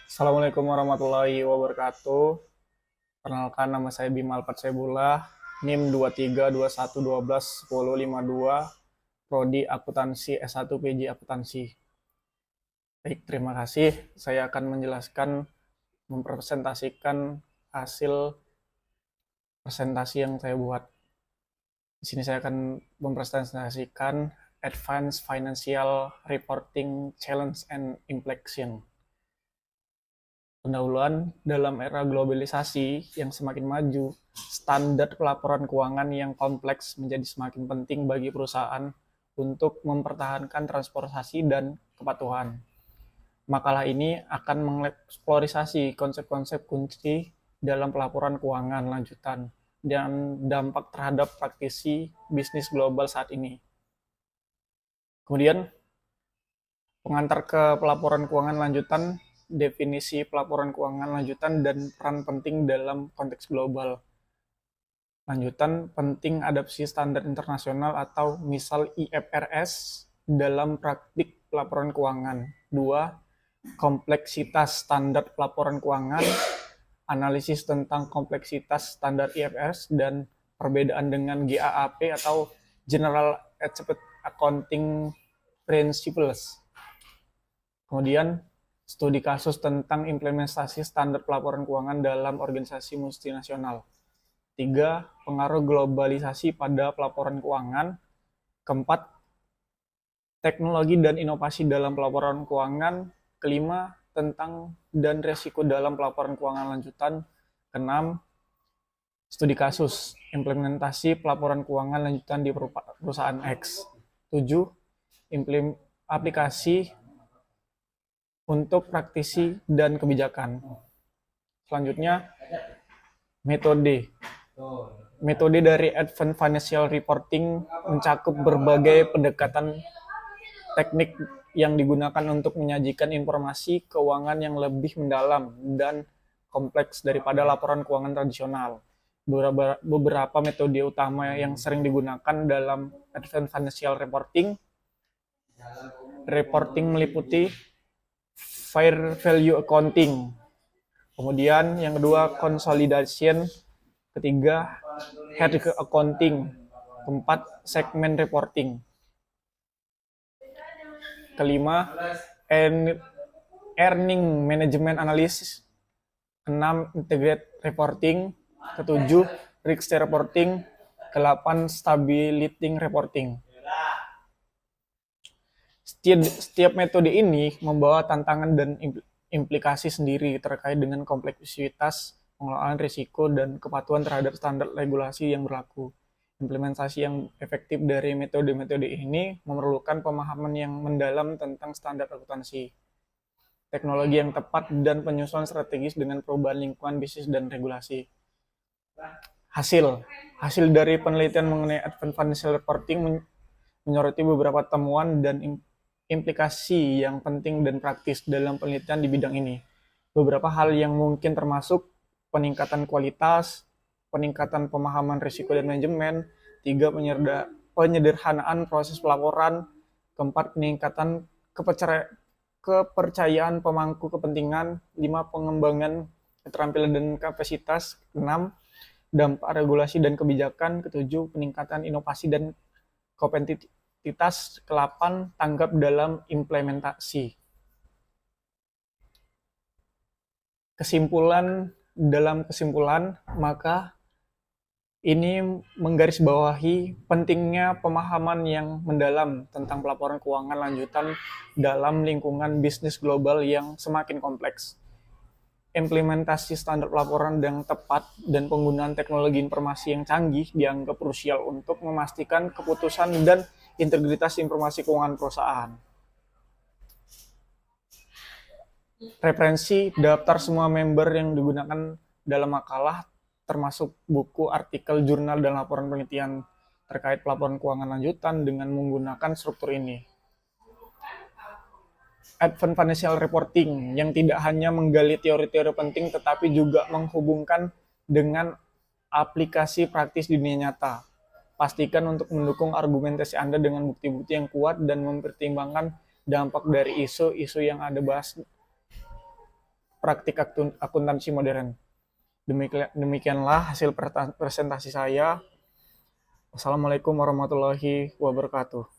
Assalamualaikum warahmatullahi wabarakatuh. Perkenalkan, nama saya Bima Alfatsebullah, NIM 2321121052, Prodi Akuntansi S1 PJ Akuntansi. Baik, terima kasih. Saya akan menjelaskan, mempresentasikan hasil presentasi yang saya buat. Di sini saya akan mempresentasikan Advanced Financial Reporting Challenge and Inflection. Pendahuluan, dalam era globalisasi yang semakin maju, standar pelaporan keuangan yang kompleks menjadi semakin penting bagi perusahaan untuk mempertahankan transportasi dan kepatuhan. Makalah ini akan mengeksplorasi konsep-konsep kunci dalam pelaporan keuangan lanjutan dan dampak terhadap praktisi bisnis global saat ini. Kemudian, pengantar ke pelaporan keuangan lanjutan, definisi pelaporan keuangan lanjutan dan peran penting dalam konteks global. Lanjutan, penting adopsi standar internasional atau misal IFRS dalam praktik pelaporan keuangan. 2. Kompleksitas standar pelaporan keuangan, analisis tentang kompleksitas standar IFRS dan perbedaan dengan GAAP atau General Accepted Accounting Principles. Kemudian, studi kasus tentang implementasi standar pelaporan keuangan dalam organisasi multinasional. 3. Pengaruh globalisasi pada pelaporan keuangan. Keempat, teknologi dan inovasi dalam pelaporan keuangan. Kelima, tentang dan resiko dalam pelaporan keuangan lanjutan. Keenam, studi kasus implementasi pelaporan keuangan lanjutan di perusahaan X. 7. Aplikasi untuk praktisi dan kebijakan. Selanjutnya, metode. Metode dari Advanced Financial Reporting mencakup berbagai pendekatan teknik yang digunakan untuk menyajikan informasi keuangan yang lebih mendalam dan kompleks daripada laporan keuangan tradisional. Beberapa metode utama yang sering digunakan dalam Advanced Financial Reporting meliputi fair value accounting. Kemudian yang kedua, consolidation. Ketiga, head accounting. Keempat, segment reporting. Kelima, earning management analysis. Keenam, integrated reporting. Ketujuh, risk reporting. Kedelapan, stability reporting. Setiap metode ini membawa tantangan dan implikasi sendiri terkait dengan kompleksitas pengelolaan risiko dan kepatuhan terhadap standar regulasi yang berlaku. Implementasi yang efektif dari metode-metode ini memerlukan pemahaman yang mendalam tentang standar akuntansi, teknologi yang tepat, dan penyusunan strategis dengan perubahan lingkungan bisnis dan regulasi. Hasil dari penelitian mengenai Advanced Financial Reporting menyoroti beberapa temuan dan implikasi yang penting dan praktis dalam penelitian di bidang ini. Beberapa hal yang mungkin termasuk peningkatan kualitas, peningkatan pemahaman risiko dan manajemen. 3. Penyederhanaan proses pelaporan. Keempat, peningkatan kepercayaan pemangku kepentingan. 5. Pengembangan keterampilan dan kapasitas. 6. Dampak regulasi dan kebijakan. 7. Peningkatan inovasi dan kompetitivitas. 8. Tanggap dalam implementasi. Dalam kesimpulan, maka ini menggarisbawahi pentingnya pemahaman yang mendalam tentang pelaporan keuangan lanjutan dalam lingkungan bisnis global yang semakin kompleks. Implementasi standar pelaporan yang tepat dan penggunaan teknologi informasi yang canggih dianggap krusial untuk memastikan keputusan dan integritas informasi keuangan perusahaan. Referensi daftar semua member yang digunakan dalam makalah, termasuk buku, artikel, jurnal, dan laporan penelitian terkait pelaporan keuangan lanjutan dengan menggunakan struktur ini. Advanced Financial Reporting yang tidak hanya menggali teori-teori penting tetapi juga menghubungkan dengan aplikasi praktis di dunia nyata. Pastikan untuk mendukung argumentasi Anda dengan bukti-bukti yang kuat dan mempertimbangkan dampak dari isu-isu yang Anda bahas praktik akuntansi modern. Demikianlah hasil presentasi saya. Wassalamualaikum warahmatullahi wabarakatuh.